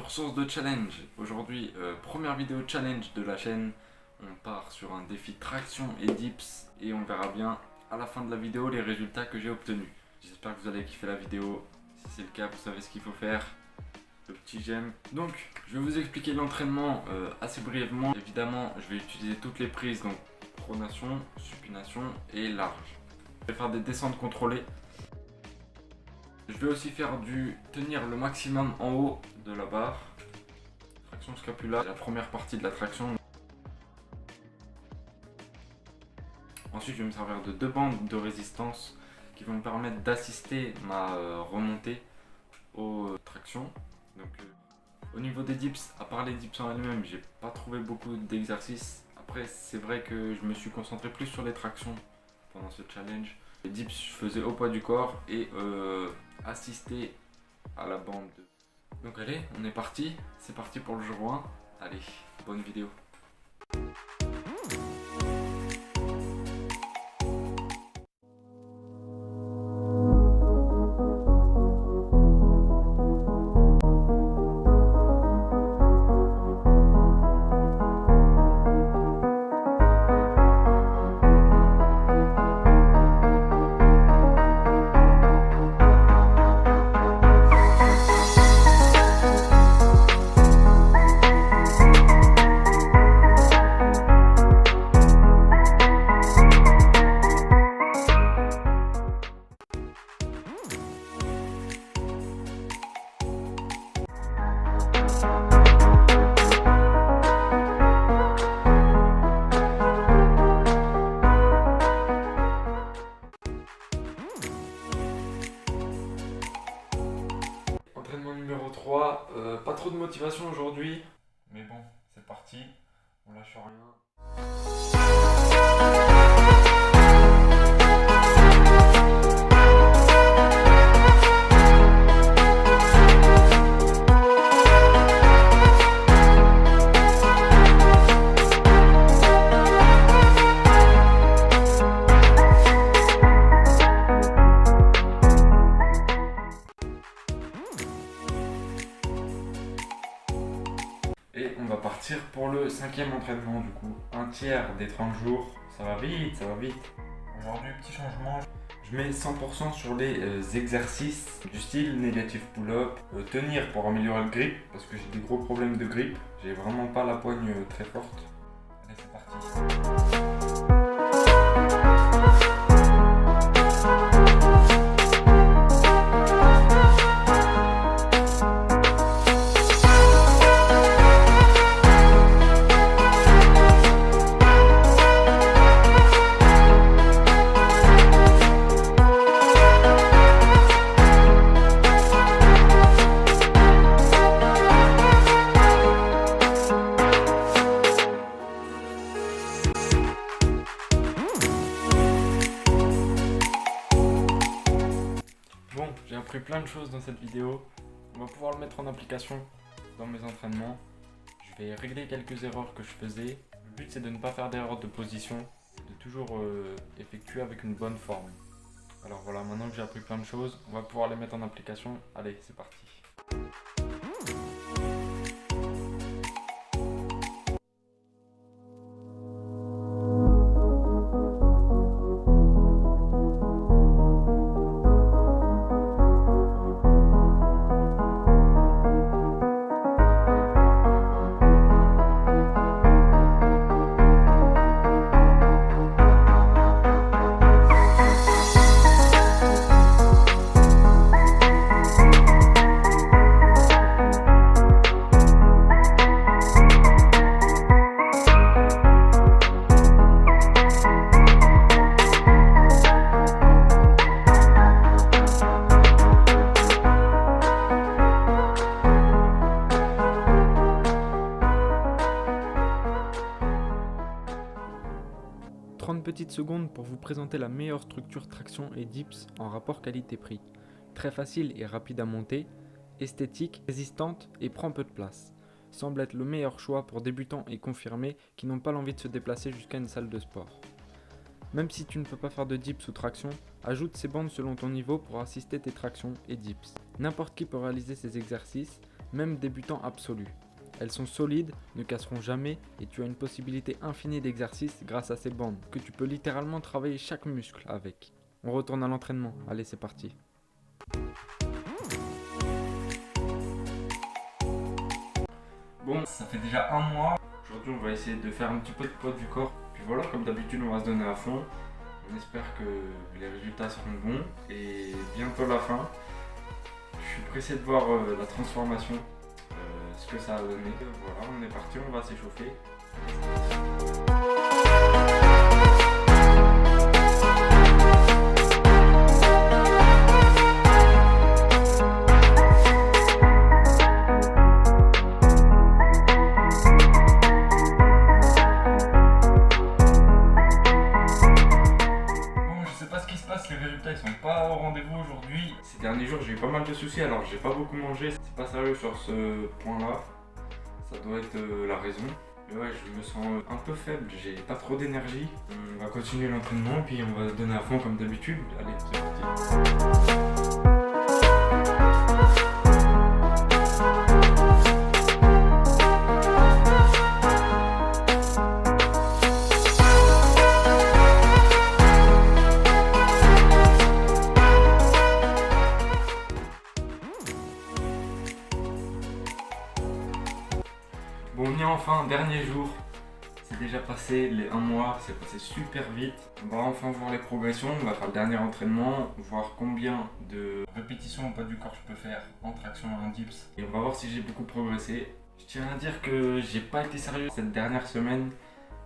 sur Source de Challenge. Aujourd'hui, première vidéo challenge de la chaîne. On part sur un défi traction et dips et on verra bien à la fin de la vidéo les résultats que j'ai obtenus. J'espère que vous allez kiffer la vidéo. Si c'est le cas, vous savez ce qu'il faut faire. Le petit j'aime. Donc, je vais vous expliquer l'entraînement assez brièvement. Évidemment, je vais utiliser toutes les prises, donc pronation, supination et large. Je vais faire des descentes contrôlées. Je vais aussi faire du tenir le maximum en haut de la barre. Traction scapulaire, la première partie de la traction. Ensuite, je vais me servir de deux bandes de résistance qui vont me permettre d'assister ma remontée aux tractions. Donc, au niveau des dips, à part les dips en elles-mêmes, j'ai pas trouvé beaucoup d'exercices. Après, c'est vrai que je me suis concentré plus sur les tractions pendant ce challenge. Les dips, je faisais au poids du corps et assister à la bande. Donc allez, on est parti. C'est parti pour le jour 1. Allez, bonne vidéo. Entraînement numéro 3, pas trop de motivation aujourd'hui, mais bon, c'est parti, on lâche rien. Et on va partir pour le 5e entraînement du coup. Un tiers des 30 jours. Ça va vite, ça va vite. Aujourd'hui, petit changement. Je mets 100% sur les exercices du style négatif pull-up. Tenir pour améliorer le grip. Parce que j'ai des gros problèmes de grip. J'ai vraiment pas la poigne très forte. Allez, c'est parti. Bon, j'ai appris plein de choses dans cette vidéo. On va pouvoir le mettre en application dans mes entraînements. Je vais régler quelques erreurs que je faisais. Le but c'est de ne pas faire d'erreurs de position, de toujours effectuer avec une bonne forme. Alors voilà, maintenant que j'ai appris plein de choses, on va pouvoir les mettre en application. Allez, c'est parti. Petites secondes pour vous présenter la meilleure structure traction et dips en rapport qualité-prix. Très facile et rapide à monter, esthétique, résistante et prend peu de place. Semble être le meilleur choix pour débutants et confirmés qui n'ont pas l'envie de se déplacer jusqu'à une salle de sport. Même si tu ne peux pas faire de dips ou traction, ajoute ces bandes selon ton niveau pour assister tes tractions et dips. N'importe qui peut réaliser ces exercices, même débutant absolu. Elles sont solides, ne casseront jamais et tu as une possibilité infinie d'exercices grâce à ces bandes que tu peux littéralement travailler chaque muscle avec. On retourne à l'entraînement, allez c'est parti. Bon, ça fait déjà un mois. Aujourd'hui, on va essayer de faire un petit peu de poids du corps. Puis voilà, comme d'habitude, on va se donner à fond. On espère que les résultats seront bons. Et bientôt la fin. Je suis pressé de voir la transformation, ce que ça a donné. Voilà, on est parti, on va s'échauffer. Les résultats ils sont pas au rendez-vous aujourd'hui. Ces derniers jours j'ai eu pas mal de soucis alors j'ai pas beaucoup mangé. C'est pas sérieux sur ce point là. Ça doit être la raison. Mais ouais, je me sens un peu faible, j'ai pas trop d'énergie. On va continuer l'entraînement puis on va se donner à fond comme d'habitude. Allez, c'est parti. Bon, on y est enfin, dernier jour. C'est déjà passé les 1 mois, c'est passé super vite. On va enfin voir les progressions, on va faire le dernier entraînement, voir combien de répétitions au poids du corps je peux faire en traction et en dips. Et on va voir si j'ai beaucoup progressé. Je tiens à dire que j'ai pas été sérieux cette dernière semaine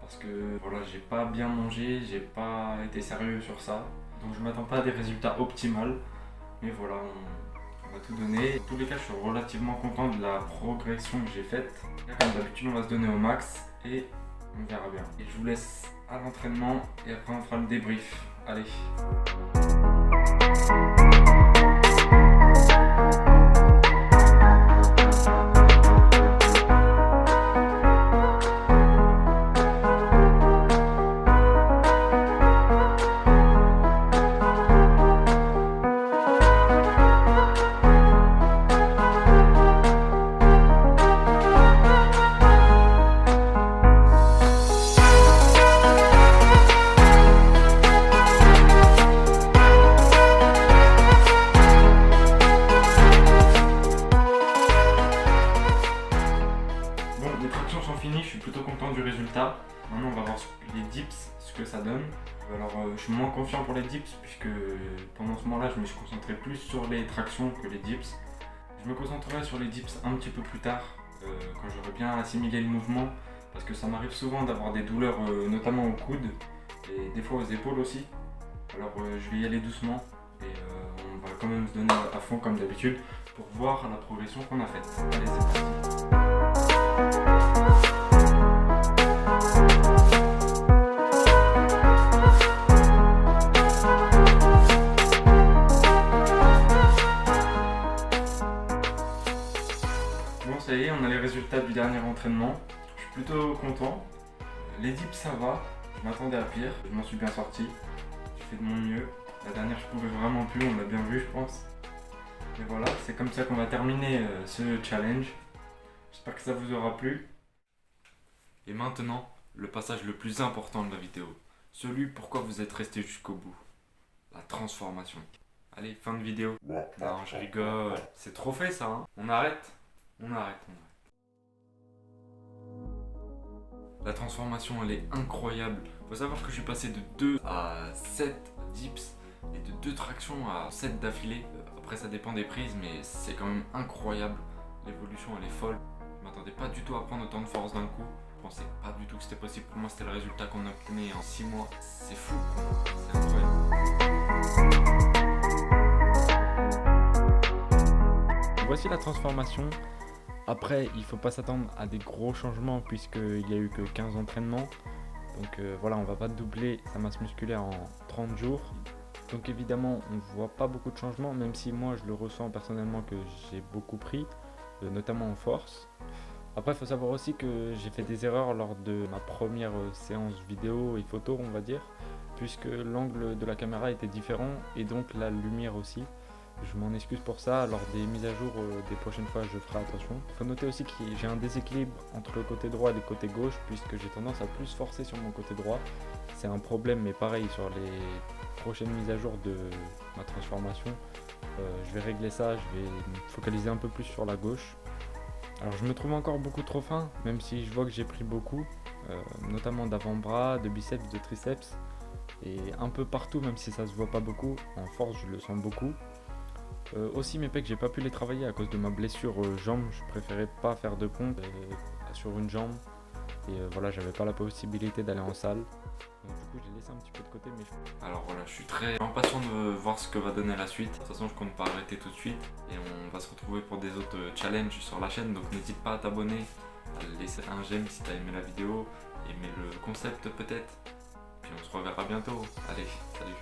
parce que voilà, j'ai pas bien mangé, j'ai pas été sérieux sur ça. Donc je m'attends pas à des résultats optimaux. Mais voilà, on va tout donner. Dans tous les cas, je suis relativement content de la progression que j'ai faite. Comme d'habitude, on va se donner au max et on verra bien. Et je vous laisse à l'entraînement et après on fera le débrief. Allez. Fini, je suis plutôt content du résultat. Maintenant on va voir les dips, ce que ça donne. Alors je suis moins confiant pour les dips puisque pendant ce moment là je me suis concentré plus sur les tractions que les dips. Je me concentrerai sur les dips un petit peu plus tard quand j'aurai bien assimilé le mouvement parce que ça m'arrive souvent d'avoir des douleurs notamment aux coudes et des fois aux épaules aussi. Alors je vais y aller doucement et on va quand même se donner à fond comme d'habitude pour voir la progression qu'on a faite. Allez, c'est parti. Bon, ça y est, on a les résultats du dernier entraînement. Je suis plutôt content. Les dips ça va, je m'attendais à pire, je m'en suis bien sorti. J'ai fait de mon mieux. La dernière je pouvais vraiment plus, on l'a bien vu je pense. Et voilà, c'est comme ça qu'on va terminer ce challenge. J'espère que ça vous aura plu. Et maintenant, le passage le plus important de la vidéo. Celui pourquoi vous êtes resté jusqu'au bout. La transformation. Allez, fin de vidéo. Non, je rigole. C'est trop fait ça, hein. On arrête. On arrête. La transformation, elle est incroyable. Faut savoir que je suis passé de 2 à 7 dips et de 2 tractions à 7 d'affilée. Après, ça dépend des prises, mais c'est quand même incroyable. L'évolution, elle est folle. Je m'attendais pas du tout à prendre autant de force d'un coup. Je pensais pas du tout que c'était possible. Pour moi, c'était le résultat qu'on obtenait en 6 mois. C'est fou. C'est incroyable. Voici la transformation. Après, il ne faut pas s'attendre à des gros changements puisqu'il n'y a eu que 15 entraînements. Donc voilà, on ne va pas doubler sa masse musculaire en 30 jours. Donc évidemment, on ne voit pas beaucoup de changements, même si moi je le ressens personnellement que j'ai beaucoup pris, notamment en force. Après, il faut savoir aussi que j'ai fait des erreurs lors de ma première séance vidéo et photo, on va dire, puisque l'angle de la caméra était différent et donc la lumière aussi. Je m'en excuse pour ça, lors des mises à jour des prochaines fois je ferai attention. Il faut noter aussi que j'ai un déséquilibre entre le côté droit et le côté gauche puisque j'ai tendance à plus forcer sur mon côté droit. C'est un problème mais pareil sur les prochaines mises à jour de ma transformation. Je vais régler ça, je vais me focaliser un peu plus sur la gauche. Alors je me trouve encore beaucoup trop fin, même si je vois que j'ai pris beaucoup, notamment d'avant-bras, de biceps, de triceps. Et un peu partout, même si ça se voit pas beaucoup, en force je le sens beaucoup. Aussi mes pecs, j'ai pas pu les travailler à cause de ma blessure jambe, je préférais pas faire de pompe sur une jambe. Et voilà, j'avais pas la possibilité d'aller en salle. Donc du coup j'ai laissé un petit peu de côté mais Alors voilà, je suis très impatient de voir ce que va donner la suite. De toute façon, je compte pas arrêter tout de suite et on va se retrouver pour des autres challenges sur la chaîne. Donc n'hésite pas à t'abonner, à laisser un j'aime si t'as aimé la vidéo, aimer le concept peut-être. Puis on se reverra bientôt. Allez, salut.